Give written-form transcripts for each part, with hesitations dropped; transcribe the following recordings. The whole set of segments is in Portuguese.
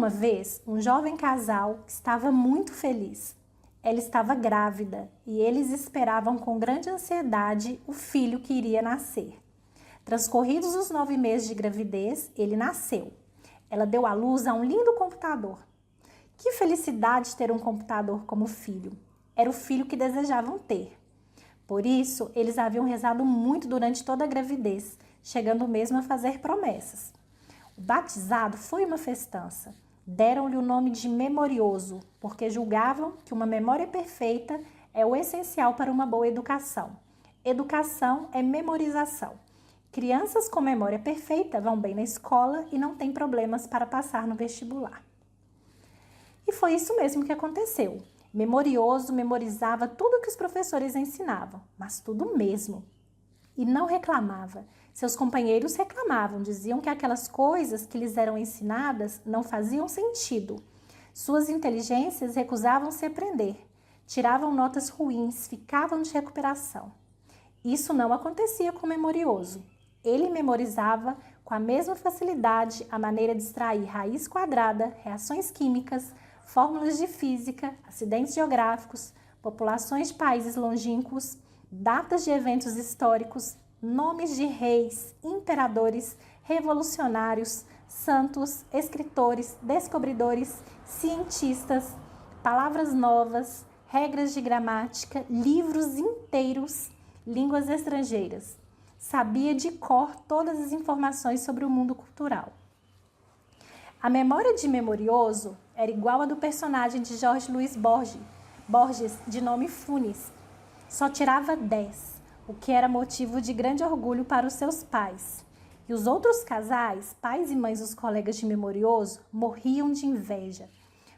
uma vez um jovem casal que estava muito feliz. Ela estava grávida e eles esperavam com grande ansiedade o filho que iria nascer. Transcorridos os 9 meses de gravidez, ele nasceu. Ela deu à luz a um lindo computador. Que felicidade ter um computador como filho! Era o filho que desejavam ter. Por isso, eles haviam rezado muito durante toda a gravidez, chegando mesmo a fazer promessas. O batizado foi uma festança. Deram-lhe o nome de memorioso, porque julgavam que uma memória perfeita é o essencial para uma boa educação. Educação é memorização. Crianças com memória perfeita vão bem na escola e não têm problemas para passar no vestibular. E foi isso mesmo que aconteceu. Memorioso memorizava tudo que os professores ensinavam, mas tudo mesmo. E não reclamava. Seus companheiros reclamavam, diziam que aquelas coisas que lhes eram ensinadas não faziam sentido. Suas inteligências recusavam-se a aprender, tiravam notas ruins, ficavam de recuperação. Isso não acontecia com o memorioso. Ele memorizava com a mesma facilidade a maneira de extrair raiz quadrada, reações químicas, fórmulas de física, acidentes geográficos, populações de países longínquos, datas de eventos históricos, nomes de reis, imperadores, revolucionários, santos, escritores, descobridores, cientistas, palavras novas, regras de gramática, livros inteiros, línguas estrangeiras. Sabia de cor todas as informações sobre o mundo cultural. A memória de memorioso era igual à do personagem de Jorge Luiz Borges, de nome Funes. Só tirava 10, o que era motivo de grande orgulho para os seus pais. E os outros casais, pais e mães dos colegas de memorioso, morriam de inveja.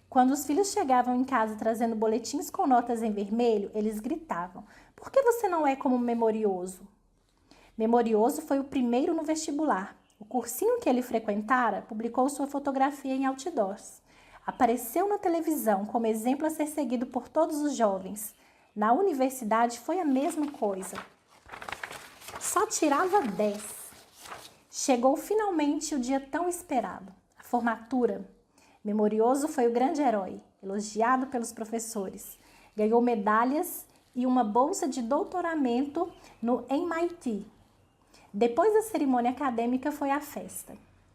Quando os filhos chegavam em casa trazendo boletins com notas em vermelho, eles gritavam: "Por que você não é como memorioso?" Memorioso foi o primeiro no vestibular. O cursinho que ele frequentara publicou sua fotografia em outdoors. Apareceu na televisão como exemplo a ser seguido por todos os jovens. Na universidade foi a mesma coisa. Só tirava 10. Chegou finalmente o dia tão esperado, a formatura. Memorioso foi o grande herói, elogiado pelos professores. Ganhou medalhas e uma bolsa de doutoramento no MIT. Depois da cerimônia acadêmica foi a festa.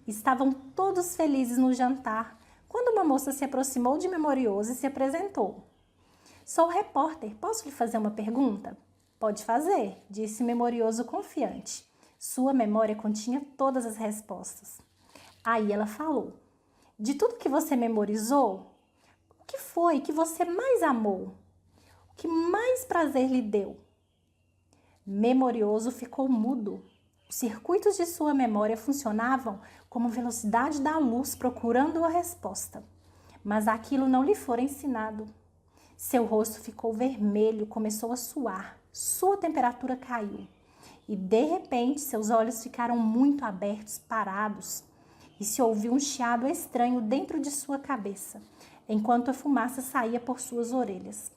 Estavam todos felizes no jantar, quando uma moça se aproximou de Memorioso e se apresentou. "Sou repórter, posso lhe fazer uma pergunta?" "Pode fazer", disse Memorioso confiante. Sua memória continha todas as respostas. Aí ela falou: "De tudo que você memorizou, o que foi que você mais amou? O que mais prazer lhe deu?" Memorioso ficou mudo. Os circuitos de sua memória funcionavam como a velocidade da luz procurando a resposta. Mas aquilo não lhe fora ensinado. Seu rosto ficou vermelho, começou a suar. Sua temperatura caiu. E, de repente, seus olhos ficaram muito abertos, parados. E se ouviu um chiado estranho dentro de sua cabeça, enquanto a fumaça saía por suas orelhas.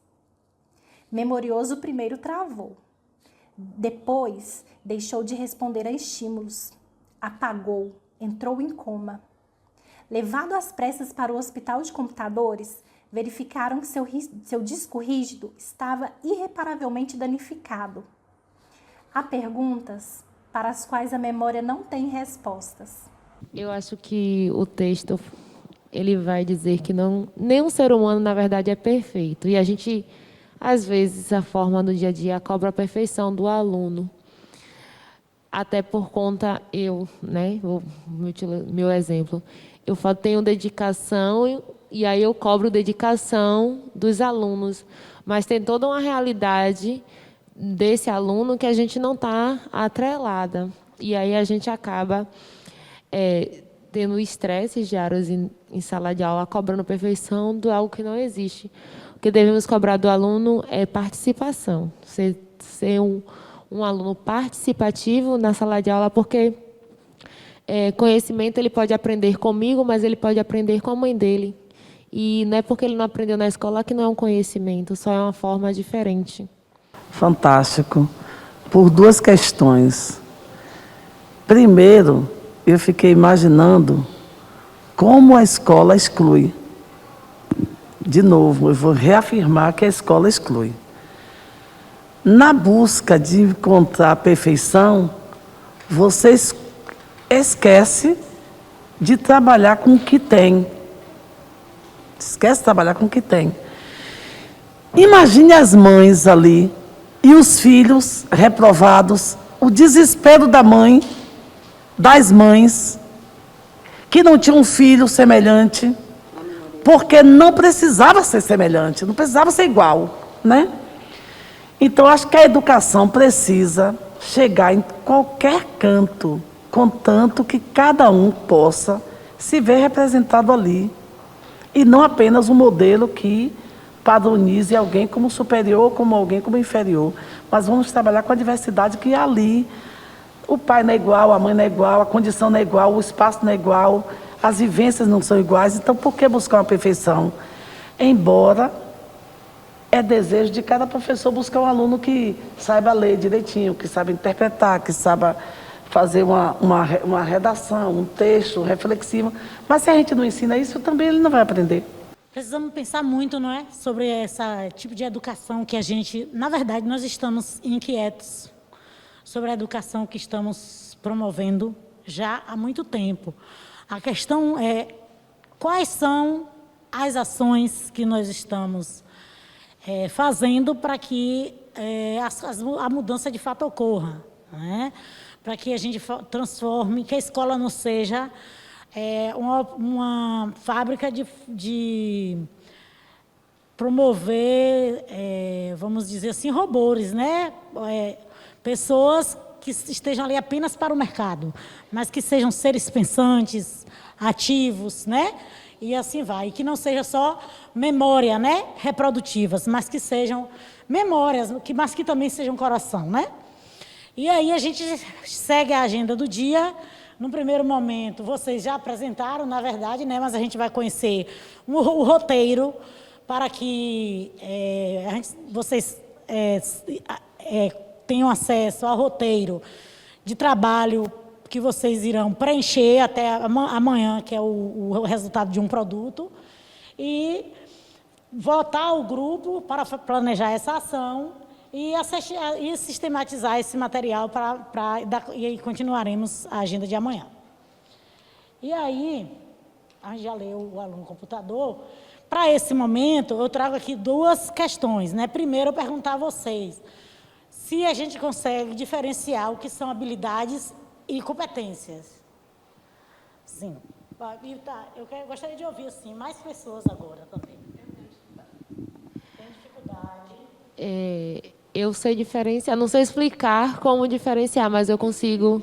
Memorioso primeiro travou. Depois, deixou de responder a estímulos. Apagou, entrou em coma. Levado às pressas para o hospital de computadores, verificaram que seu disco rígido estava irreparavelmente danificado. Há perguntas para as quais a memória não tem respostas. Eu acho que o texto ele vai dizer que nenhum ser humano, na verdade, é perfeito. E a gente, às vezes, a forma do dia a dia cobra a perfeição do aluno. Até por conta, meu exemplo, eu tenho dedicação e aí eu cobro dedicação dos alunos. Mas tem toda uma realidade desse aluno que a gente não está atrelada. E aí a gente acaba tendo estresses diários em sala de aula, cobrando perfeição de algo que não existe. O que devemos cobrar do aluno é participação, ser um aluno participativo na sala de aula, porque conhecimento ele pode aprender comigo, mas ele pode aprender com a mãe dele. E não é porque ele não aprendeu na escola que não é um conhecimento, só é uma forma diferente. Fantástico. Por duas questões. Primeiro, eu fiquei imaginando como a escola exclui. De novo, eu vou reafirmar que a escola exclui. Na busca de encontrar a perfeição, você esquece de trabalhar com o que tem. Esquece de trabalhar com o que tem. Imagine as mães ali e os filhos reprovados, o desespero da mãe, das mães, que não tinham um filho semelhante, porque não precisava ser semelhante, não precisava ser igual, né? Então, acho que a educação precisa chegar em qualquer canto, contanto que cada um possa se ver representado ali. E não apenas um modelo que padronize alguém como superior, como alguém como inferior. Mas vamos trabalhar com a diversidade que ali o pai não é igual, a mãe não é igual, a condição não é igual, o espaço não é igual, as vivências não são iguais. Então, por que buscar uma perfeição? Embora é desejo de cada professor buscar um aluno que saiba ler direitinho, que saiba interpretar, que saiba fazer uma redação, um texto reflexivo. Mas se a gente não ensina isso, também ele não vai aprender. Precisamos pensar muito, não é, sobre esse tipo de educação que a gente... Na verdade, nós estamos inquietos sobre a educação que estamos promovendo já há muito tempo. A questão é quais são as ações que nós estamos fazendo para que a mudança de fato ocorra, né? Para que a gente transforme, que a escola não seja uma fábrica de promover, vamos dizer assim, robôs, né? Pessoas que estejam ali apenas para o mercado, mas que sejam seres pensantes, ativos, né? E assim vai. E que não seja só memória, né? Reprodutivas, mas que sejam memórias, mas que também sejam coração, né? E aí a gente segue a agenda do dia. No primeiro momento, vocês já apresentaram, na verdade, né? Mas a gente vai conhecer o roteiro para que vocês tenham acesso ao roteiro de trabalho que vocês irão preencher até amanhã, que é o resultado de um produto, e votar o grupo para planejar essa ação e sistematizar esse material e aí continuaremos a agenda de amanhã. E aí, a gente já leu o aluno computador. Para esse momento, eu trago aqui duas questões, né? Primeiro, eu perguntar a vocês se a gente consegue diferenciar o que são habilidades e competências. Sim. Eu gostaria de ouvir assim, mais pessoas agora também. Tem dificuldade. Eu sei diferenciar, não sei explicar como diferenciar, mas eu consigo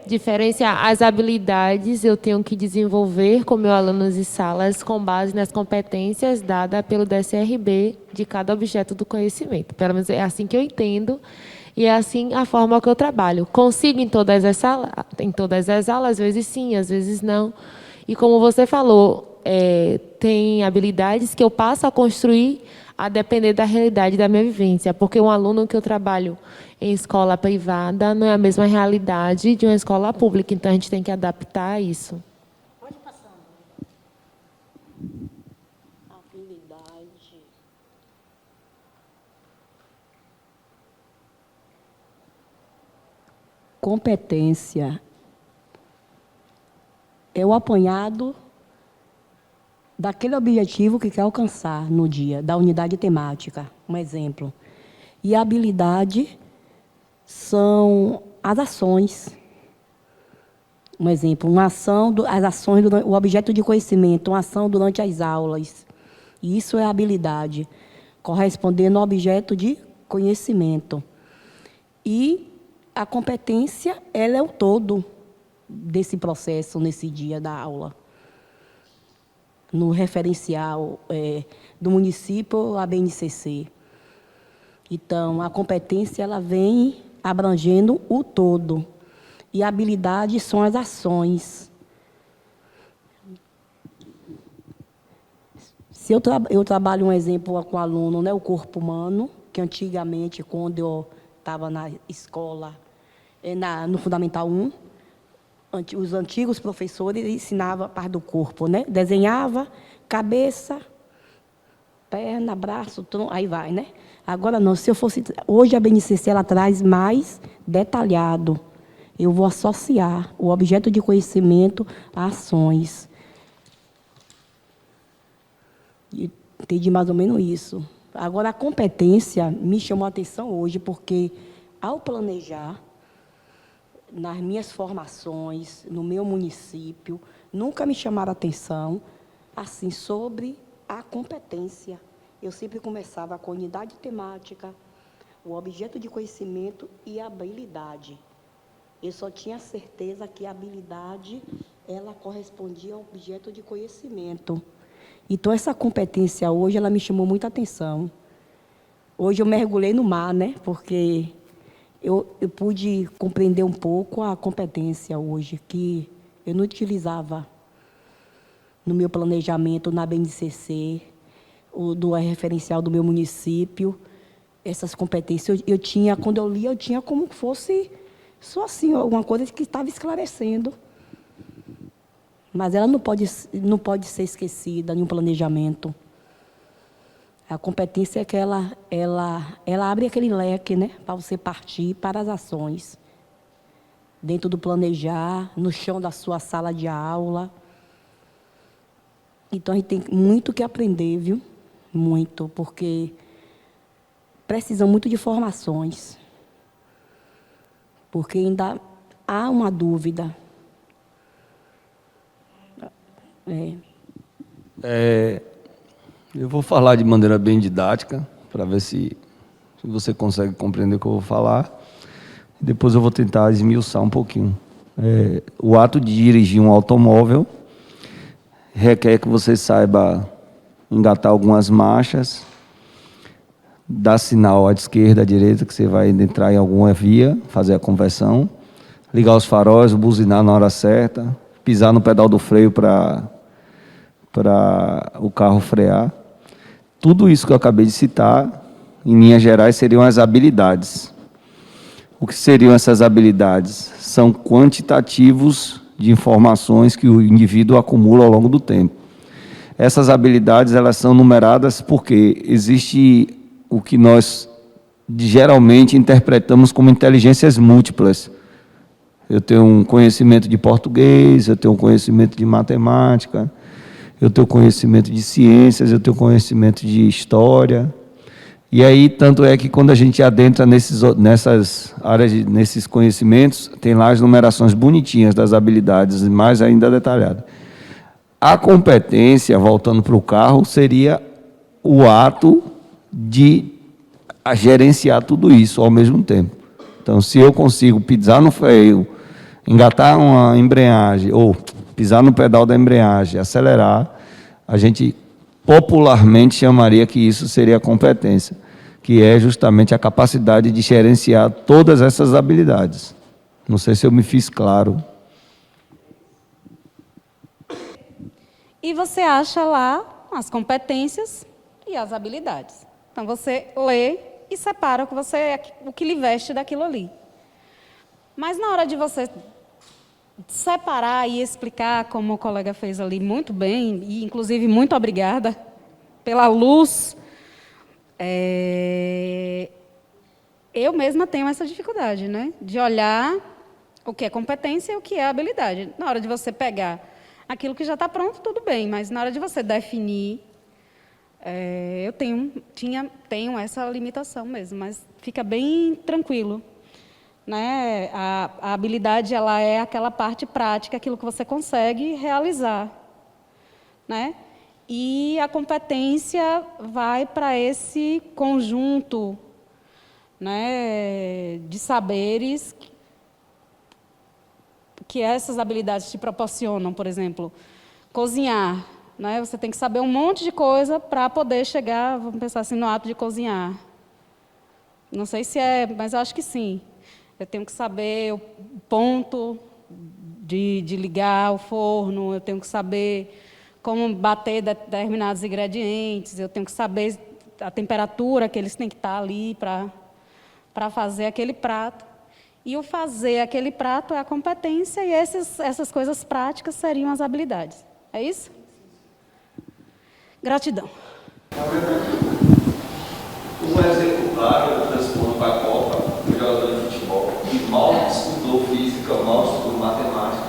diferenciar as habilidades. Eu tenho que desenvolver com meus alunos e salas com base nas competências dadas pelo DSRB de cada objeto do conhecimento. Pelo menos é assim que eu entendo e é assim a forma que eu trabalho. Consigo em todas as aulas, às vezes sim, às vezes não. E como você falou, tem habilidades que eu passo a construir a depender da realidade da minha vivência, porque um aluno que eu trabalho em escola privada não é a mesma realidade de uma escola pública, então a gente tem que adaptar isso. Pode passar. Habilidade. Competência é o apanhado daquele objetivo que quer alcançar no dia, da unidade temática, um exemplo. E a habilidade são as ações. Um exemplo, as ações, o objeto de conhecimento, uma ação durante as aulas. E isso é a habilidade, correspondendo ao objeto de conhecimento. E a competência, ela é o todo desse processo, nesse dia da aula. No referencial do município, a BNCC. Então, a competência ela vem abrangendo o todo. E a habilidade são as ações. Se eu trabalho um exemplo com o aluno, né, o corpo humano, que antigamente, quando eu estava na escola, no Fundamental 1, os antigos professores ensinavam a parte do corpo, né? Desenhava cabeça, perna, braço, tronco, aí vai, né? Agora não, se eu fosse... Hoje a BNCC ela traz mais detalhado. Eu vou associar o objeto de conhecimento a ações. E entendi mais ou menos isso. Agora, a competência me chamou a atenção hoje, porque, ao planejar, nas minhas formações, no meu município, nunca me chamaram a atenção, assim, sobre a competência. Eu sempre começava com a unidade temática, o objeto de conhecimento e a habilidade. Eu só tinha certeza que a habilidade, ela correspondia ao objeto de conhecimento. Então, essa competência hoje, ela me chamou muita atenção. Hoje eu mergulhei no mar, né? Porque eu pude compreender um pouco a competência hoje, que eu não utilizava no meu planejamento, na BNCC, do referencial do meu município, essas competências. Eu tinha, quando eu lia, eu tinha como que fosse só assim, alguma coisa que estava esclarecendo. Mas ela não pode ser esquecida em um planejamento. A competência é que ela abre aquele leque, né, para você partir para as ações. Dentro do planejar, no chão da sua sala de aula. Então, a gente tem muito que aprender, viu? Muito, porque precisam muito de formações. Porque ainda há uma dúvida. Eu vou falar de maneira bem didática, para ver se você consegue compreender o que eu vou falar. Depois eu vou tentar esmiuçar um pouquinho. O ato de dirigir um automóvel requer que você saiba engatar algumas marchas, dar sinal à esquerda, à direita, que você vai entrar em alguma via, fazer a conversão, ligar os faróis, buzinar na hora certa, pisar no pedal do freio para o carro frear. Tudo isso que eu acabei de citar, em linhas gerais, seriam as habilidades. O que seriam essas habilidades? São quantitativos de informações que o indivíduo acumula ao longo do tempo. Essas habilidades, elas são numeradas porque existe o que nós geralmente interpretamos como inteligências múltiplas. Eu tenho um conhecimento de português, eu tenho um conhecimento de matemática, eu tenho conhecimento de ciências, eu tenho conhecimento de história. E aí, tanto é que quando a gente adentra nessas áreas, nesses conhecimentos, tem lá as numerações bonitinhas das habilidades, mais ainda detalhadas. A competência, voltando para o carro, seria o ato de gerenciar tudo isso ao mesmo tempo. Então, se eu consigo pisar no freio, engatar uma embreagem, ou pisar no pedal da embreagem, acelerar, a gente popularmente chamaria que isso seria competência, que é justamente a capacidade de gerenciar todas essas habilidades. Não sei se eu me fiz claro. E você acha lá as competências e as habilidades. Então, você lê e separa o que lhe veste daquilo ali. Mas, na hora de você separar e explicar, como o colega fez ali muito bem, e, inclusive, muito obrigada pela luz, eu mesma tenho essa dificuldade, né? De olhar o que é competência e o que é habilidade. Na hora de você pegar aquilo que já está pronto, tudo bem, mas na hora de você definir, eu tenho essa limitação mesmo, mas fica bem tranquilo. Né? A habilidade, ela é aquela parte prática, aquilo que você consegue realizar. Né? E a competência vai para esse conjunto, né, de saberes que essas habilidades te proporcionam. Por exemplo, cozinhar. Né? Você tem que saber um monte de coisa para poder chegar, vamos pensar assim, no ato de cozinhar. Não sei se mas eu acho que sim. Eu tenho que saber o ponto de ligar o forno, eu tenho que saber como bater determinados ingredientes, eu tenho que saber a temperatura que eles têm que estar ali para fazer aquele prato. E o fazer aquele prato é a competência e essas coisas práticas seriam as habilidades. É isso? Gratidão. Um exemplo claro, eu transpondo para a Copa, um jogador de futebol que mal estudou física, mal estudou matemática,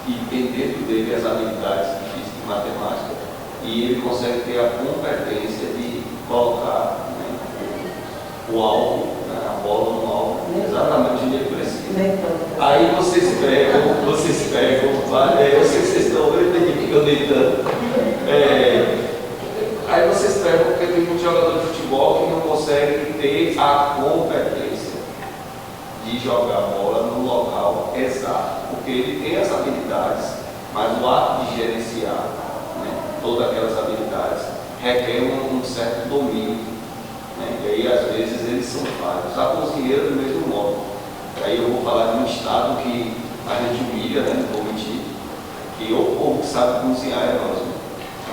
e tem dentro dele as habilidades de física e matemática, e ele consegue ter a competência de colocar, né, o alvo, né, a bola no alvo, exatamente onde ele precisa. Aí vocês pegam, eu sei que vocês estão vendo, eu entendi que eu deitando. Aí vocês pegam, porque tem muitos jogadores de futebol que não conseguem ter a competência de jogar a bola no local exato, porque ele tem as habilidades, mas o ato de gerenciar, né, todas aquelas habilidades requer um certo domínio, né, e aí às vezes eles são falhos. A cozinheira do mesmo modo. Aí eu vou falar de um estado que a gente humilha, né, não vou mentir, que o povo que sabe cozinhar é nós, né?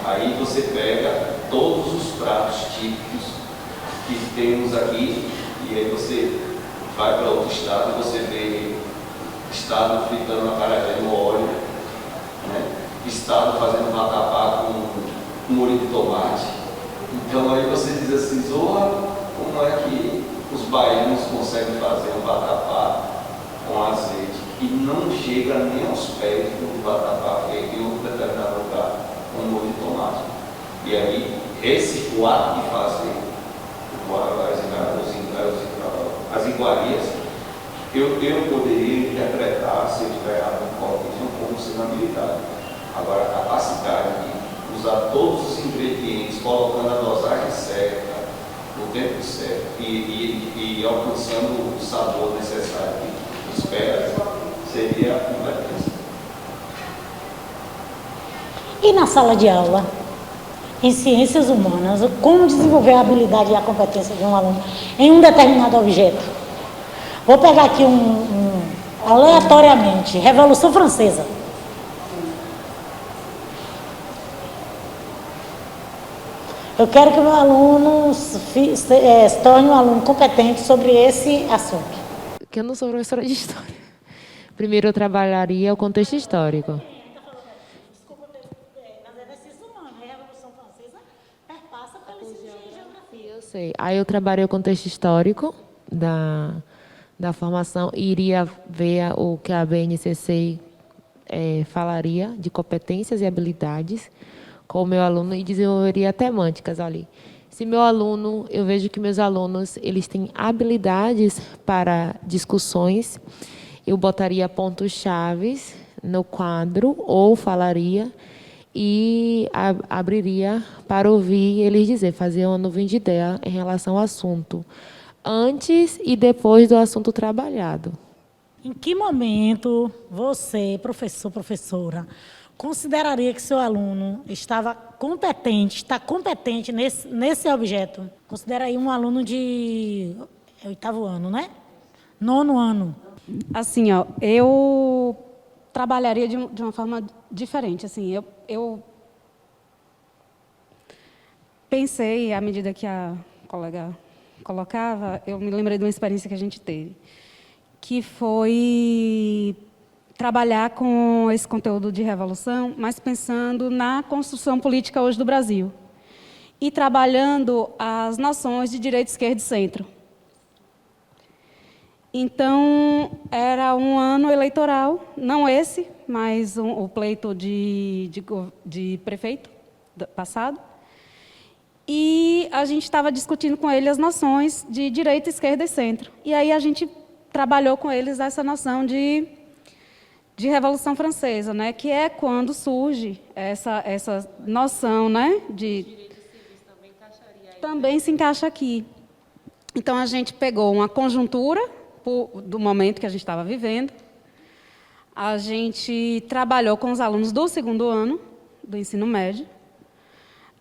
Aí você pega todos os pratos típicos que temos aqui, e aí você vai para outro estado e você vê estado fritando acarajé no óleo, né? Estado fazendo vatapá com molho de tomate. Então aí você diz assim, Zorra, como é que os baianos conseguem fazer um vatapá com azeite e não chega nem aos pés do vatapá feito em outro determinado lugar com molho de tomate? E aí, esse o ato de fazer as iguarias, eu poderia interpretar, se eu estiver errado no código, como sendo habilidade. Agora, a capacidade de usar todos os ingredientes, colocando a dosagem certa, no tempo certo, e alcançando o sabor necessário que espera, seria a competência. E na sala de aula, em ciências humanas, como desenvolver a habilidade e a competência de um aluno em um determinado objeto? Vou pegar aqui aleatoriamente, Revolução Francesa. Eu quero que o meu aluno se torne um aluno competente sobre esse assunto. Que eu não sou professora de história. Primeiro eu trabalharia o contexto histórico. Eu sei. Aí eu trabalhei o contexto histórico da formação e iria ver o que a BNCC falaria de competências e habilidades com o meu aluno e desenvolveria temânticas ali. Se meu aluno, eu vejo que meus alunos, eles têm habilidades para discussões, eu botaria pontos-chaves no quadro ou falaria e abriria para ouvir eles dizer, fazer uma nuvem de ideia em relação ao assunto, antes e depois do assunto trabalhado. Em que momento você, professor, professora, consideraria que seu aluno está competente nesse objeto? Considera aí um aluno de 8º ano, né? 9º ano. Assim, ó, eu trabalharia de uma forma diferente. Assim, eu pensei, à medida que a colega colocava, eu me lembrei de uma experiência que a gente teve, que foi trabalhar com esse conteúdo de revolução, mas pensando na construção política hoje do Brasil e trabalhando as noções de direita, esquerda e centro. Então, era um ano eleitoral, não esse, mas o pleito de prefeito passado, e a gente estava discutindo com ele as noções de direita, esquerda e centro. E aí a gente trabalhou com eles essa noção de Revolução Francesa, né, que é quando surge essa noção, né, de também se encaixa aqui. Então a gente pegou uma conjuntura do momento que a gente estava vivendo, a gente trabalhou com os alunos do 2º ano do ensino médio.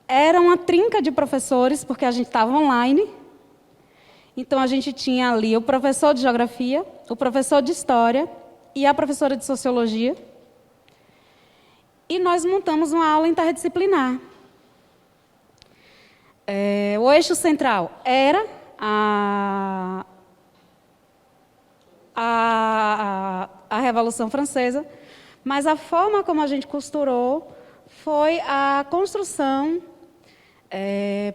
Era uma trinca de professores, porque a gente estava online. Então a gente tinha ali o professor de geografia, o professor de história e a professora de sociologia. E nós montamos uma aula interdisciplinar. O eixo central era a Revolução Francesa, mas a forma como a gente costurou foi a construção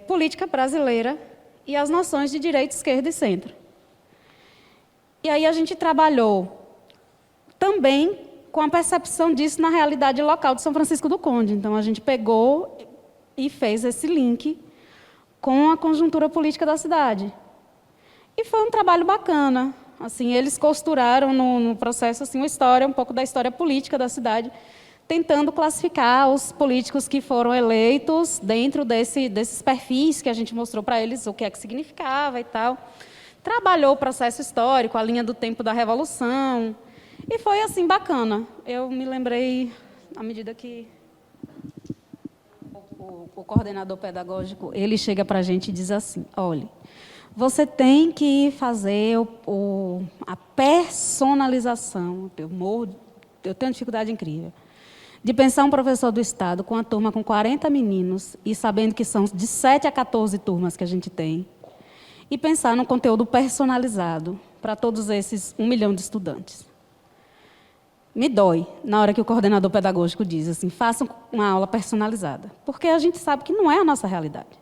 política brasileira e as noções de direita, esquerda e centro. E aí a gente trabalhou também com a percepção disso na realidade local de São Francisco do Conde. Então, a gente pegou e fez esse link com a conjuntura política da cidade. E foi um trabalho bacana. Assim, eles costuraram no processo assim, uma história, um pouco da história política da cidade, tentando classificar os políticos que foram eleitos dentro desses perfis que a gente mostrou para eles, o que é que significava e tal. Trabalhou o processo histórico, a linha do tempo da Revolução, e foi assim bacana. Eu me lembrei, à medida que o coordenador pedagógico, ele chega para a gente e diz assim, olha, você tem que fazer a personalização. Eu tenho dificuldade incrível de pensar um professor do Estado com uma turma com 40 meninos e sabendo que são de 7 a 14 turmas que a gente tem, e pensar num conteúdo personalizado para todos esses 1 milhão de estudantes. Me dói na hora que o coordenador pedagógico diz assim, façam uma aula personalizada, porque a gente sabe que não é a nossa realidade.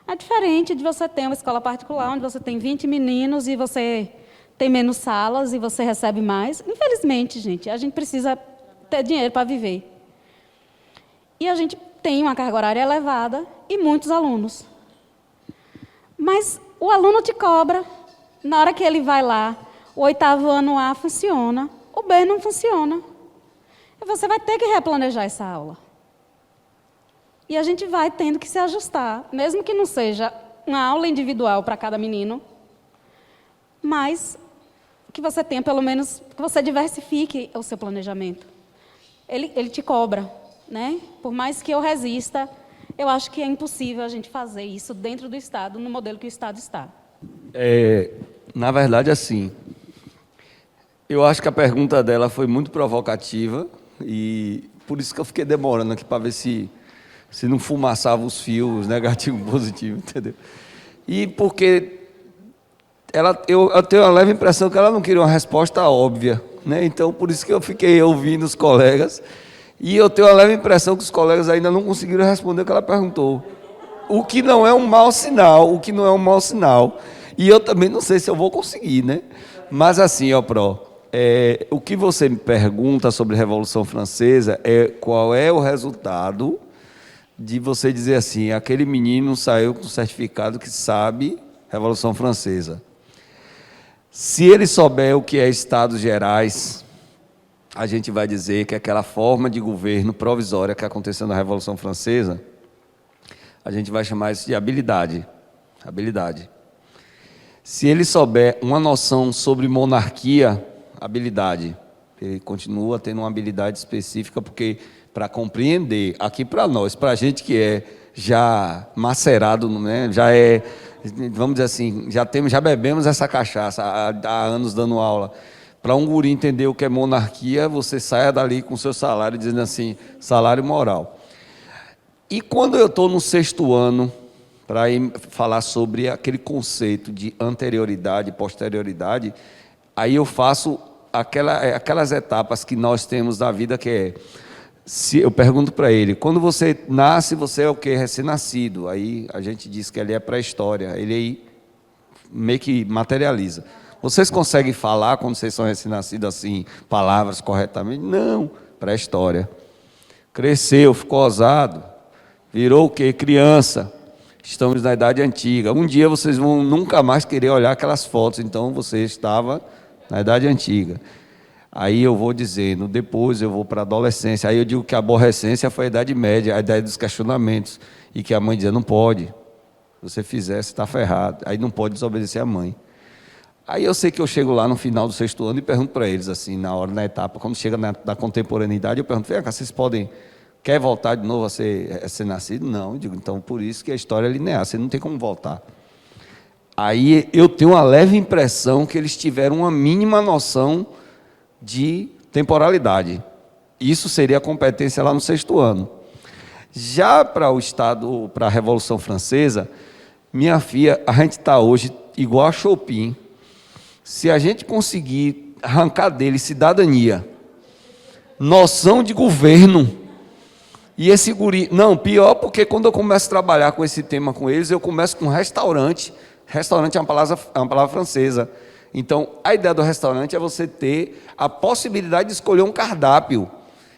É diferente de você ter uma escola particular onde você tem 20 meninos e você tem menos salas e você recebe mais. Infelizmente, gente, a gente precisa ter dinheiro para viver. E a gente tem uma carga horária elevada e muitos alunos. Mas o aluno te cobra, na hora que ele vai lá, o 8º ano A funciona, o B não funciona. E você vai ter que replanejar essa aula. E a gente vai tendo que se ajustar, mesmo que não seja uma aula individual para cada menino, mas que você tenha, pelo menos, que você diversifique o seu planejamento. Ele te cobra, né? Por mais que eu resista, eu acho que é impossível a gente fazer isso dentro do Estado, no modelo que o Estado está. Na verdade, assim, eu acho que a pergunta dela foi muito provocativa e por isso que eu fiquei demorando aqui para ver se não fumaçava os fios, negativo e positivo, entendeu? E porque eu tenho a leve impressão que ela não queria uma resposta óbvia, né? Então, por isso que eu fiquei ouvindo os colegas, e eu tenho a leve impressão que os colegas ainda não conseguiram responder o que ela perguntou. O que não é um mau sinal, E eu também não sei se eu vou conseguir, né? Mas assim, o que você me pergunta sobre a Revolução Francesa é qual é o resultado de você dizer assim, aquele menino saiu com certificado que sabe Revolução Francesa. Se ele souber o que é Estados Gerais, a gente vai dizer que aquela forma de governo provisória que aconteceu na Revolução Francesa, a gente vai chamar isso de habilidade. Se ele souber uma noção sobre monarquia, habilidade. Ele continua tendo uma habilidade específica, porque para compreender, aqui para nós, para a gente que é já macerado, né, já é, vamos dizer assim, já bebemos essa cachaça há anos dando aula. Para um guri entender o que é monarquia, você saia dali com o seu salário, dizendo assim, salário moral. E quando eu estou no 6º ano, para falar sobre aquele conceito de anterioridade e posterioridade, aí eu faço aquelas etapas que nós temos da vida, que é, se eu pergunto para ele, quando você nasce, você é o quê? Recém-nascido. Aí a gente diz que ele é pré-história, ele aí meio que materializa. Vocês conseguem falar, quando vocês são recém-nascidos, assim, palavras corretamente? Não, pré-história. Cresceu, ficou ousado, virou o quê? Criança. Estamos na idade antiga. Um dia vocês vão nunca mais querer olhar aquelas fotos, então você estava na idade antiga. Aí eu vou dizendo, depois eu vou para a adolescência. Aí eu digo que a aborrecência foi a idade média, a idade dos questionamentos. E que a mãe dizia, não pode. Se você fizer, você está ferrado. Aí não pode desobedecer a mãe. Aí eu sei que eu chego lá no final do 6º ano e pergunto para eles, assim, na etapa, quando chega na contemporaneidade, eu pergunto, vocês podem, quer voltar de novo a ser nascido? Não, eu digo, então por isso que a história é linear, você não tem como voltar. Aí eu tenho uma leve impressão que eles tiveram uma mínima noção de temporalidade. Isso seria a competência lá no 6º ano. Já para o Estado, para a Revolução Francesa, minha filha, a gente está hoje igual a Chopin, Se a gente conseguir arrancar dele cidadania, noção de governo, e esse guri... Não, pior porque quando eu começo a trabalhar com esse tema com eles, eu começo com restaurante. Restaurante é uma palavra francesa. Então, a ideia do restaurante é você ter a possibilidade de escolher um cardápio.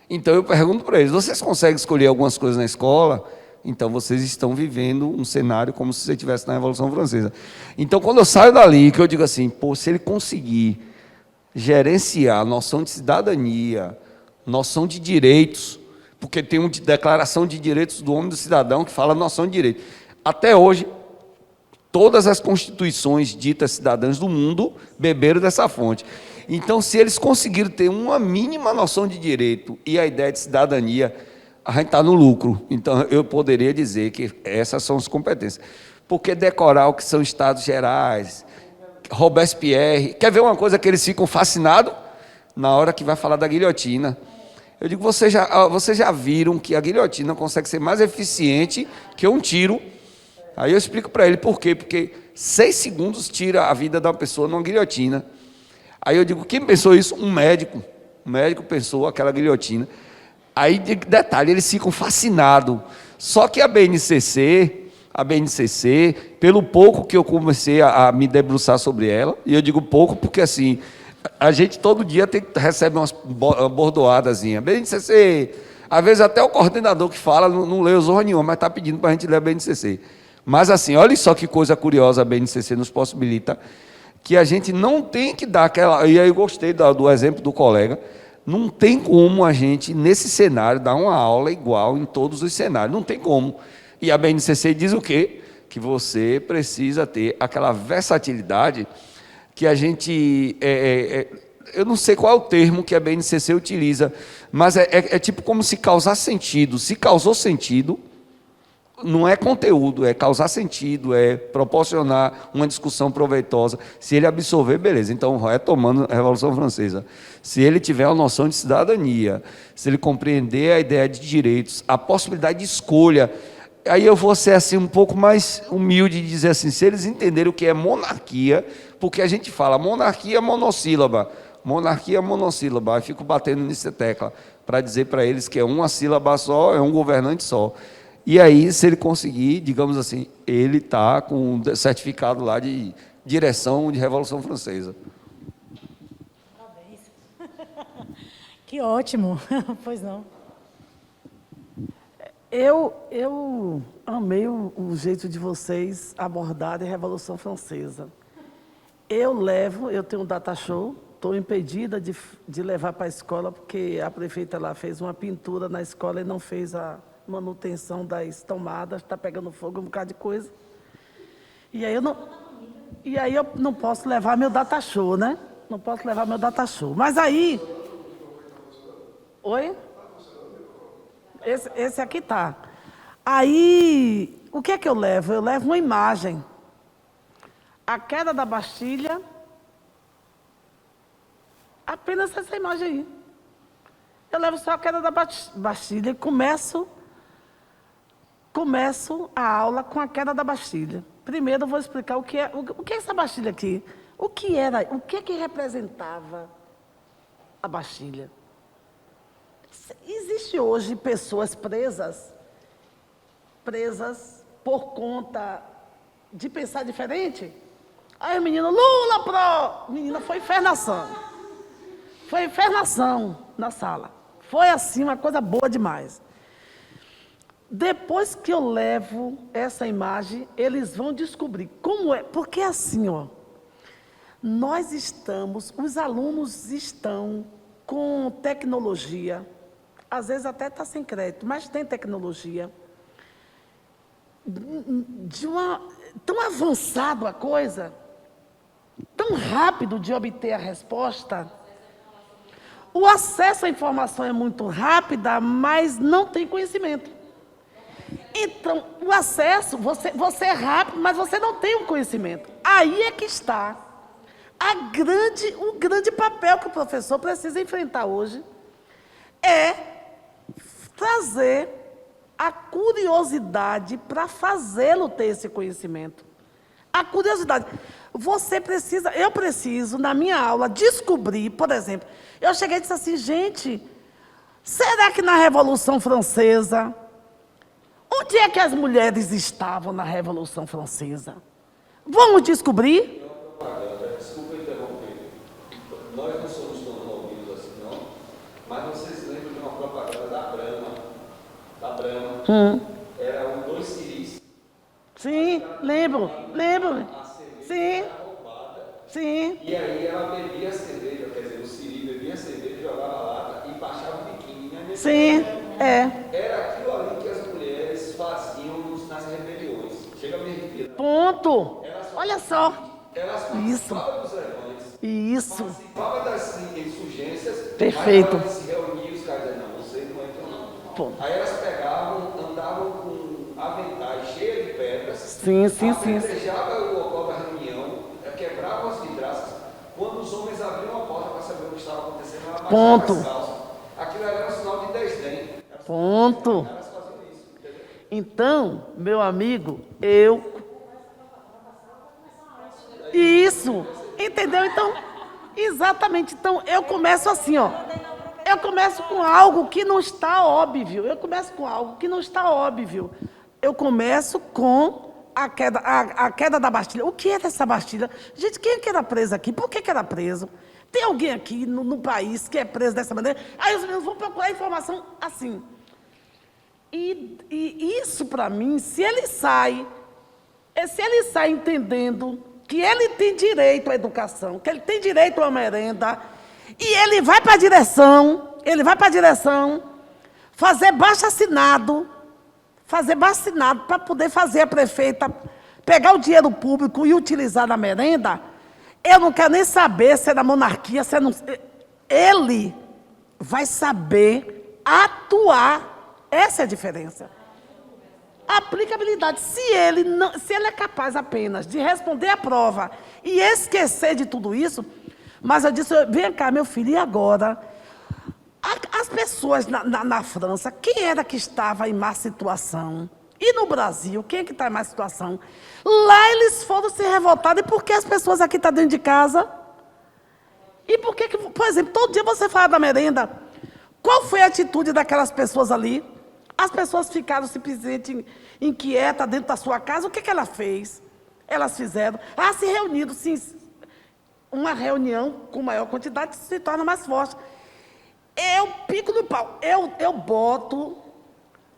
Então, eu pergunto para eles, vocês conseguem escolher algumas coisas na escola? Então, vocês estão vivendo um cenário como se você estivesse na Revolução Francesa. Então, quando eu saio dali, que eu digo assim, pô, se ele conseguir gerenciar a noção de cidadania, noção de direitos, porque tem uma declaração de direitos do homem e do cidadão que fala noção de direito. Até hoje, todas as constituições ditas cidadãs do mundo beberam dessa fonte. Então, se eles conseguirem ter uma mínima noção de direito e a ideia de cidadania, a gente está no lucro. Então, eu poderia dizer que essas são as competências. Porque decorar o que são estados gerais, Robespierre... Quer ver uma coisa que eles ficam fascinados? Na hora que vai falar da guilhotina. Eu digo, vocês já viram que a guilhotina consegue ser mais eficiente que um tiro? Aí eu explico para ele por quê. Porque 6 segundos tira a vida da pessoa numa guilhotina. Aí eu digo, quem pensou isso? Um médico. O médico pensou aquela guilhotina. Aí, detalhe, eles ficam fascinados. Só que a BNCC, pelo pouco que eu comecei a me debruçar sobre ela, e eu digo pouco porque, assim, a gente todo dia recebe umas bordoadazinhas. BNCC, às vezes até o coordenador que fala não lê os zorra nenhuma, mas está pedindo para a gente ler a BNCC. Mas, assim, olha só que coisa curiosa a BNCC nos possibilita, que a gente não tem que dar aquela... E aí eu gostei do exemplo do colega. Não tem como a gente, nesse cenário, dar uma aula igual em todos os cenários. Não tem como. E a BNCC diz o quê? Que você precisa ter aquela versatilidade que a gente... eu não sei qual é o termo que a BNCC utiliza, mas é tipo como se causar sentido. Se causou sentido... Não é conteúdo, é causar sentido, é proporcionar uma discussão proveitosa. Se ele absorver, beleza. Então, retomando a Revolução Francesa, se ele tiver uma noção de cidadania, se ele compreender a ideia de direitos, a possibilidade de escolha, aí eu vou ser assim, um pouco mais humilde e dizer assim, se eles entenderem o que é monarquia, porque a gente fala monarquia monossílaba, aí fico batendo nessa tecla, para dizer para eles que é uma sílaba só, é um governante só. E aí, se ele conseguir, digamos assim, ele está com um certificado lá de direção de Revolução Francesa. Parabéns. Que ótimo. Pois não. Eu amei o jeito de vocês abordarem a Revolução Francesa. Eu tenho um data show, estou impedida de levar para a escola, porque a prefeita lá fez uma pintura na escola e não fez a manutenção das tomadas, está pegando fogo, um bocado de coisa. E aí eu não posso levar meu data show, né? Não posso levar meu data show. Mas aí... Oi? Esse aqui tá. Aí, o que é que eu levo? Eu levo uma imagem. A queda da Bastilha. Apenas essa imagem aí. Eu levo só a queda da Bastilha e começo a aula com a queda da Bastilha. Primeiro eu vou explicar o que é essa Bastilha aqui. O que representava a Bastilha? Existe hoje pessoas presas por conta de pensar diferente? Aí o menino, Lula pro! Menina, foi infernação. Foi infernação na sala. Foi assim, uma coisa boa demais. Depois que eu levo essa imagem, eles vão descobrir como é. Porque assim, ó, os alunos estão com tecnologia, às vezes até está sem crédito, mas tem tecnologia. Tão avançado a coisa, tão rápido de obter a resposta. O acesso à informação é muito rápido, mas não tem conhecimento. Então, o acesso, você é rápido, mas você não tem o conhecimento. Aí é que está o grande papel que o professor precisa enfrentar hoje, é trazer a curiosidade para fazê-lo ter esse conhecimento. A curiosidade. Eu preciso, na minha aula, descobrir, por exemplo, eu cheguei e disse assim, gente, será que na Revolução Francesa, onde é que as mulheres estavam na Revolução Francesa? Vamos descobrir? Desculpa interromper. Nós não somos tão novinhos assim, não, mas vocês lembram de uma propaganda da Brahma? Da Brahma. Eram 2 ciris. Sim, lembro. Sim. Sim. E aí ela bebia cerveja, quer dizer, o siri bebia cerveja, jogava lata e baixava o biquíni. Sim, Era aquilo ali que as mulheres faziam nas rebeliões. Chega a me arrepiar. Ponto. Olha só. Elas participavam dos levantes, Isso. participavam das insurgências. Perfeito. Aí elas se reuniam e os caras diziam, não, vocês não entram não. Ponto. Aí elas pegavam, andavam com aventais cheios de pedras. Sim. Apedrejava o local da reunião, quebravam as vidraças. Quando os homens abriam a porta para saber o que estava acontecendo, ela baixava as calças. Aquilo era um sinal de desdém. Ponto. Elas faziam isso, entendeu? Então, meu amigo, Isso. Entendeu? Então, exatamente. Então, eu começo assim, ó. Eu começo com algo que não está óbvio. Eu começo com a queda da Bastilha. O que era essa Bastilha? Gente, quem é que era preso aqui? Por que era preso? Tem alguém aqui no país que é preso dessa maneira? Aí os meninos vão procurar informação assim. E isso, para mim, se ele sai entendendo que ele tem direito à educação, que ele tem direito a uma merenda, e ele vai para a direção, fazer baixo-assinado para poder fazer a prefeita pegar o dinheiro público e utilizar na merenda, eu não quero nem saber se é da monarquia, se é não... Ele vai saber atuar. Essa é a diferença. Aplicabilidade. Se ele é capaz apenas de responder a prova e esquecer de tudo isso, mas eu disse, vem cá, meu filho, e agora? As pessoas na França, quem era que estava em má situação? E no Brasil, quem é que está em má situação? Lá eles foram se revoltar. E por que as pessoas aqui estão dentro de casa? E por que, por exemplo, todo dia você fala da merenda? Qual foi a atitude daquelas pessoas ali? As pessoas ficaram simplesmente inquietas dentro da sua casa. O que ela fez? Elas fizeram. Se reuniram, sim. Uma reunião com maior quantidade se torna mais forte. Eu pico no pau. Eu boto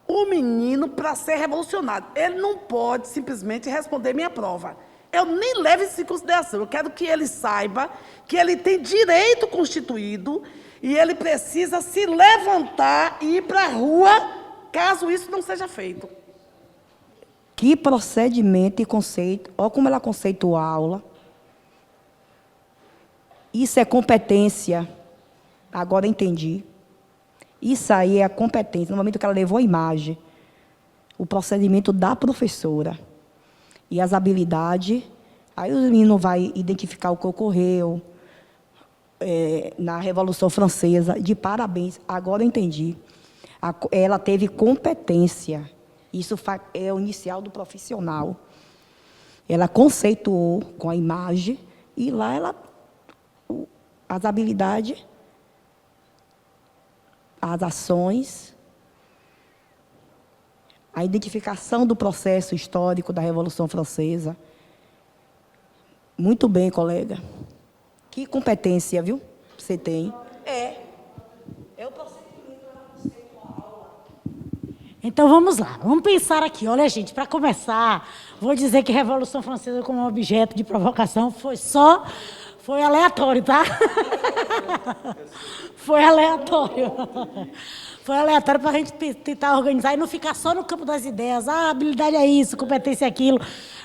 o menino para ser revolucionário. Ele não pode simplesmente responder minha prova. Eu nem levo isso em consideração. Eu quero que ele saiba que ele tem direito constituído e ele precisa se levantar e ir para a rua caso isso não seja feito. Que procedimento e conceito, olha como ela conceitua a aula. Isso é competência. Agora entendi. Isso aí é a competência, no momento que ela levou a imagem, o procedimento da professora e as habilidades, aí o menino vai identificar o que ocorreu na Revolução Francesa, de parabéns, agora eu entendi. Ela teve competência, isso é o inicial do profissional. Ela conceituou com a imagem e lá as habilidades, as ações, a identificação do processo histórico da Revolução Francesa. Muito bem, colega. Que competência, viu? Você tem. É o procedimento da aula. Então, vamos lá. Vamos pensar aqui. Olha, gente, para começar, vou dizer que a Revolução Francesa como objeto de provocação foi aleatório, tá? Foi aleatório. Foi aleatório para a gente tentar organizar e não ficar só no campo das ideias. Habilidade é isso, competência é aquilo.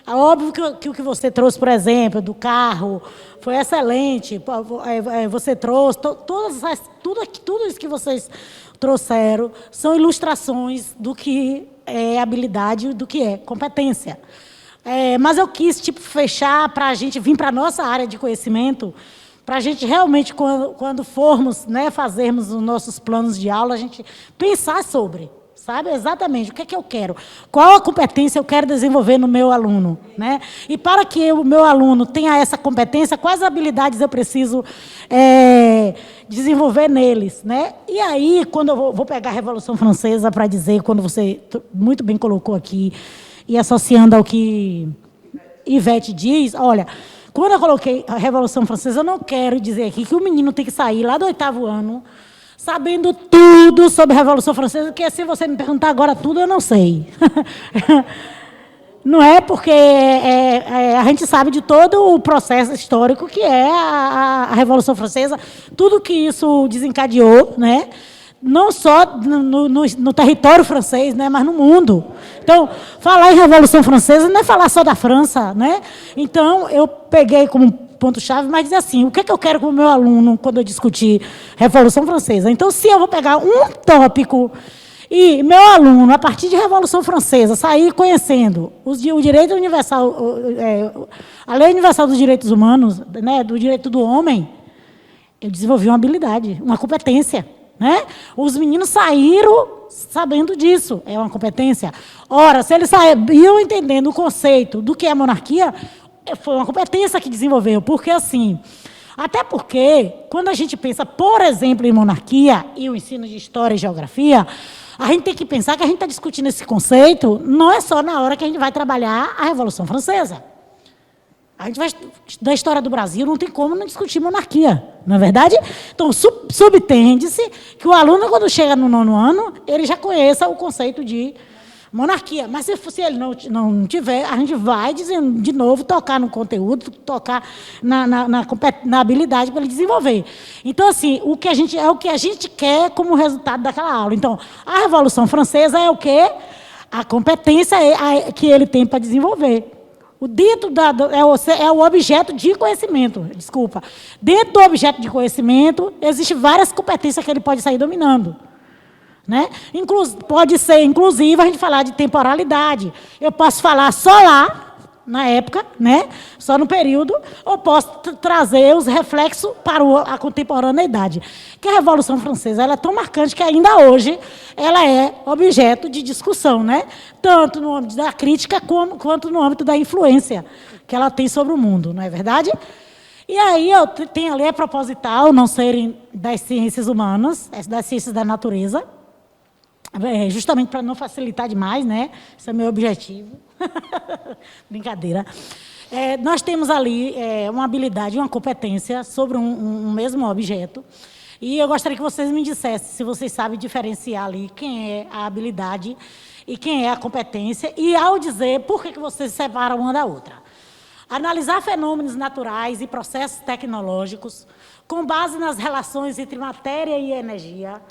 É óbvio que o que você trouxe, por exemplo, do carro, foi excelente. Você trouxe, tudo isso que vocês trouxeram são ilustrações do que é habilidade e do que é competência. Mas eu quis fechar para a gente vir para a nossa área de conhecimento, para a gente realmente, quando formos fazermos os nossos planos de aula, a gente pensar sobre, sabe exatamente o que é que eu quero, qual a competência eu quero desenvolver no meu aluno, né? E para que o meu aluno tenha essa competência, quais habilidades eu preciso desenvolver neles, né? E aí, quando eu vou pegar a Revolução Francesa para dizer, quando você muito bem colocou aqui, e associando ao que Ivete diz, olha, quando eu coloquei a Revolução Francesa, eu não quero dizer aqui que o menino tem que sair lá do 8º ano sabendo tudo sobre a Revolução Francesa, porque se você me perguntar agora tudo, eu não sei. Não é porque a gente sabe de todo o processo histórico que é a Revolução Francesa, tudo que isso desencadeou, né? Não só no território francês, né, mas no mundo. Então, falar em Revolução Francesa não é falar só da França, né? Então, eu peguei como ponto-chave, mas dizer assim, o que é que eu quero com o meu aluno quando eu discutir Revolução Francesa? Então, se eu vou pegar um tópico e meu aluno, a partir de Revolução Francesa, sair conhecendo o direito universal, a Lei Universal dos Direitos Humanos, né, do direito do homem, eu desenvolvi uma habilidade, uma competência. Né? Os meninos saíram sabendo disso, é uma competência. Ora, se eles saíram entendendo o conceito do que é monarquia, foi uma competência que desenvolveu, porque assim, até porque, quando a gente pensa, por exemplo, em monarquia e o ensino de história e geografia, a gente tem que pensar que a gente está discutindo esse conceito não é só na hora que a gente vai trabalhar a Revolução Francesa. A gente vai estudar a história do Brasil, não tem como não discutir monarquia, não é verdade? Então, subtende-se que o aluno, quando chega no 9º ano, ele já conheça o conceito de monarquia. Mas se ele não tiver, a gente vai, de novo, tocar no conteúdo, tocar na habilidade para ele desenvolver. Então, assim, o que a gente quer como resultado daquela aula. Então, a Revolução Francesa é o quê? A competência que ele tem para desenvolver. É o objeto de conhecimento, desculpa. Dentro do objeto de conhecimento, existem várias competências que ele pode sair dominando. Né? Pode ser, inclusive, a gente falar de temporalidade. Eu posso falar só lá, na época, né? Só no período, ou posso trazer os reflexos para a contemporaneidade. Que a Revolução Francesa ela é tão marcante que ainda hoje ela é objeto de discussão, né? Tanto no âmbito da crítica quanto no âmbito da influência que ela tem sobre o mundo, não é verdade? E aí eu tenho a lei proposital, não serem das ciências humanas, das ciências da natureza, justamente para não facilitar demais, né? Esse é o meu objetivo. Brincadeira. Nós temos ali uma habilidade, uma competência sobre um mesmo objeto. E eu gostaria que vocês me dissessem se vocês sabem diferenciar ali quem é a habilidade e quem é a competência, e ao dizer por que vocês separam uma da outra. Analisar fenômenos naturais e processos tecnológicos com base nas relações entre matéria e energia,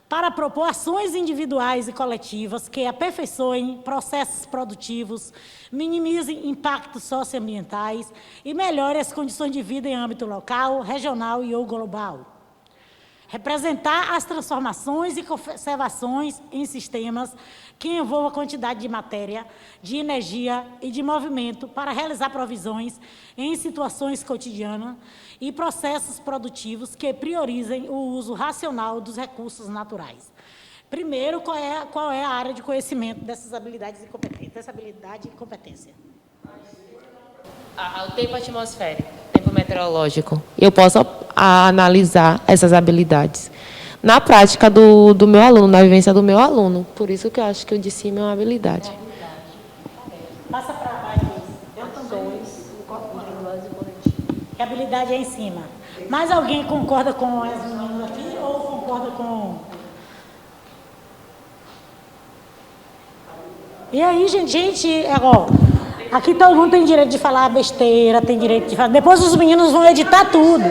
para propor ações individuais e coletivas que aperfeiçoem processos produtivos, minimizem impactos socioambientais e melhorem as condições de vida em âmbito local, regional e ou global. Representar as transformações e conservações em sistemas que envolvam a quantidade de matéria, de energia e de movimento para realizar provisões em situações cotidianas e processos produtivos que priorizem o uso racional dos recursos naturais. Primeiro, qual é a área de conhecimento dessas habilidades e competências? Dessa habilidade e competência. O tempo atmosférico, tempo meteorológico. Eu posso analisar essas habilidades na prática do meu aluno, na vivência do meu aluno. Por isso que eu acho que o de cima é uma habilidade. Passa para baixo. Que a habilidade é em cima. Mais alguém concorda com as meninas aqui ou concorda com... E aí, gente, aqui todo mundo tem direito de falar besteira, tem direito de falar... Depois os meninos vão editar tudo.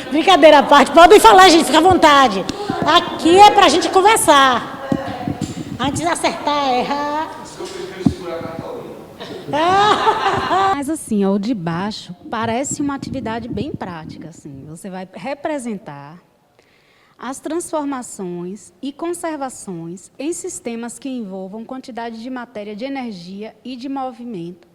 Brincadeira à parte. Podem falar, gente, fica à vontade. Aqui é pra gente conversar. Antes de acertar, errar... Mas assim, o de baixo parece uma atividade bem prática. Assim. Você vai representar as transformações e conservações em sistemas que envolvam quantidade de matéria, de energia e de movimento,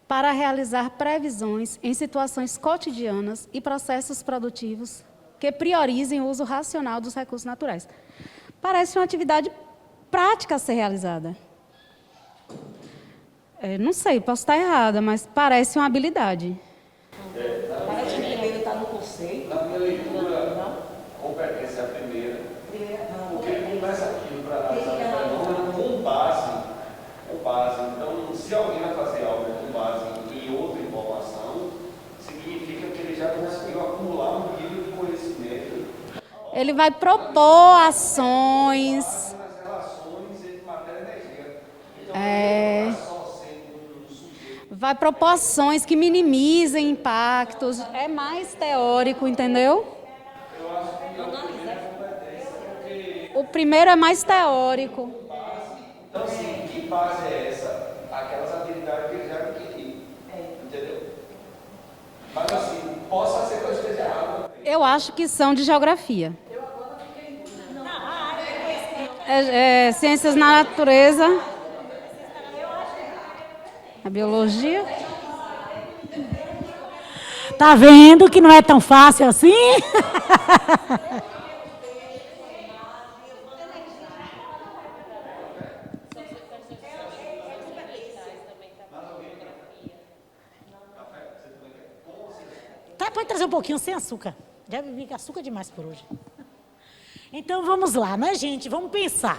para realizar previsões em situações cotidianas e processos produtivos que priorizem o uso racional dos recursos naturais. parece uma atividade prática a ser realizada. Não sei, posso estar errada, mas parece uma habilidade. Parece que primeiro está no conceito. Na minha leitura, competência é a primeira, porque ele começa aquilo para analisar o fenômeno com base. Então, se alguém vai fazer algo com base em outra informação, significa que ele já conseguiu acumular um nível de conhecimento. Ele vai propor ações. As relações entre matéria e energia. Então, É. ele não está só sendo um sujeito. Vai propor ações que minimizem impactos. É mais teórico, entendeu? O primeiro é mais teórico. Então, assim, que base é essa? Aquelas habilidades que ele já adquiriu. Entendeu? Mas, assim, possa ser que eu esteja errado. Eu acho que são de geografia. Ciências na natureza. A biologia. Tá vendo que não é tão fácil assim? Tá, pode trazer um pouquinho sem açúcar. Já bebi com açúcar demais por hoje. Então vamos lá, né, gente? Vamos pensar.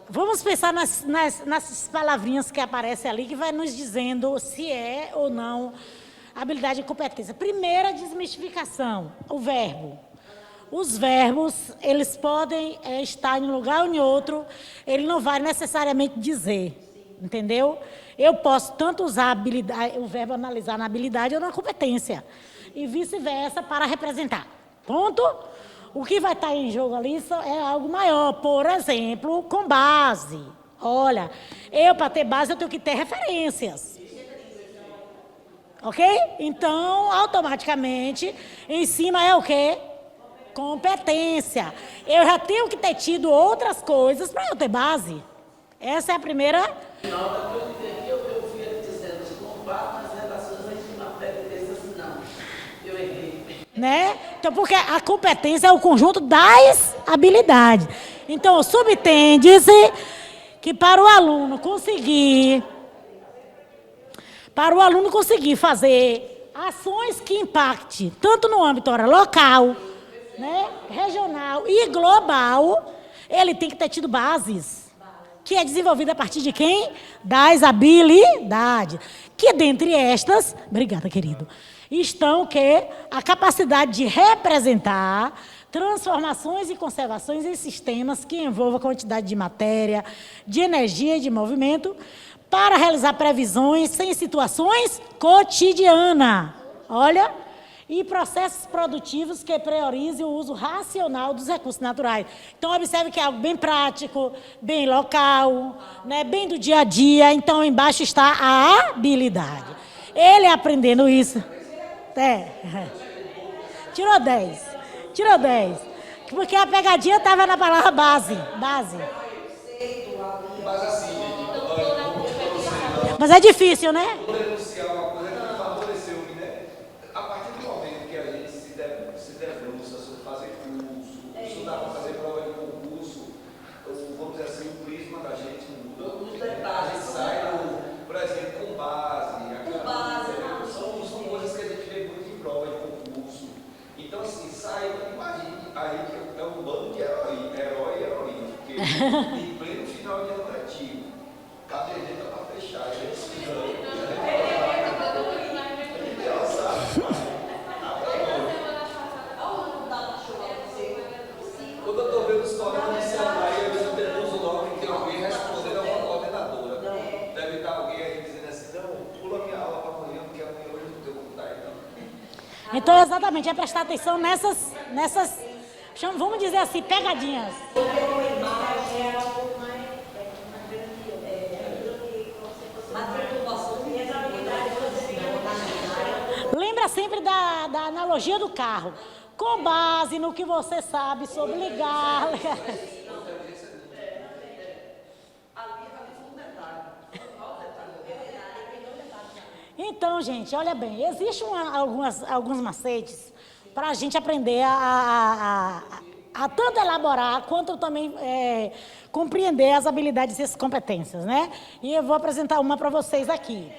Vamos pensar nessas palavrinhas que aparecem ali, que vai nos dizendo se é ou não habilidade e competência. Primeira desmistificação, o verbo. Os verbos, eles podem estar em um lugar ou em outro, ele não vai necessariamente dizer, entendeu? Eu posso tanto usar o verbo analisar na habilidade ou na competência, e vice-versa para representar. Ponto? O que vai estar em jogo ali é algo maior, por exemplo, com base. Olha, para ter base, eu tenho que ter referências. Ok? Então, automaticamente, em cima é o quê? Competência. Eu já tenho que ter tido outras coisas para eu ter base. Essa é a primeira. Nota que eu entendi, eu fui dizendo, com base nas relações entre matéria e ciências, não. Eu errei. Né? Então, porque a competência é o conjunto das habilidades. Então, subtende-se que para o aluno conseguir fazer ações que impactem tanto no âmbito local, né, regional e global, ele tem que ter tido bases, que é desenvolvida a partir de quem? Das habilidades. Que dentre estas, obrigada, querido, estão a capacidade de representar transformações e conservações em sistemas que envolvam a quantidade de matéria, de energia e de movimento, para realizar previsões em situações cotidianas. Olha, e processos produtivos que priorizem o uso racional dos recursos naturais. Então, observe que é algo bem prático, bem local, né, bem do dia a dia. Então, embaixo está a habilidade. Ele aprendendo isso. Tirou 10. Tirou 10. Porque a pegadinha estava na palavra base. Base. Mas é difícil, né? Vou denunciar uma coisa que me favoreceu, né? A partir do momento que a gente se debruça sobre fazer curso, estudar para fazer prova de concurso, vamos dizer assim, o prisma da gente muda. Os detalhes. A gente sai, por exemplo, com base. São coisas que a gente vê muito em prova de concurso. Então, assim, sai, imagine, aí que é um bando de herói e heroína, porque em pleno final de ano letivo, caderneta para fechar, gente se quando eu estou vendo os colegas no celular, eu deduzo logo que tem alguém respondendo a uma coordenadora. Deve estar alguém aí dizendo assim, não, pula minha aula para amanhã, porque amanhã hoje não tenho como estar aí, não. Então, exatamente, é prestar atenção nessas, vamos dizer assim, pegadinhas. Lembra sempre da analogia do carro. Com base no que você sabe sobre ligar. Então, gente, olha bem, existem alguns macetes para a gente aprender a a tanto elaborar quanto também compreender as habilidades e as competências, né? E eu vou apresentar uma para vocês aqui.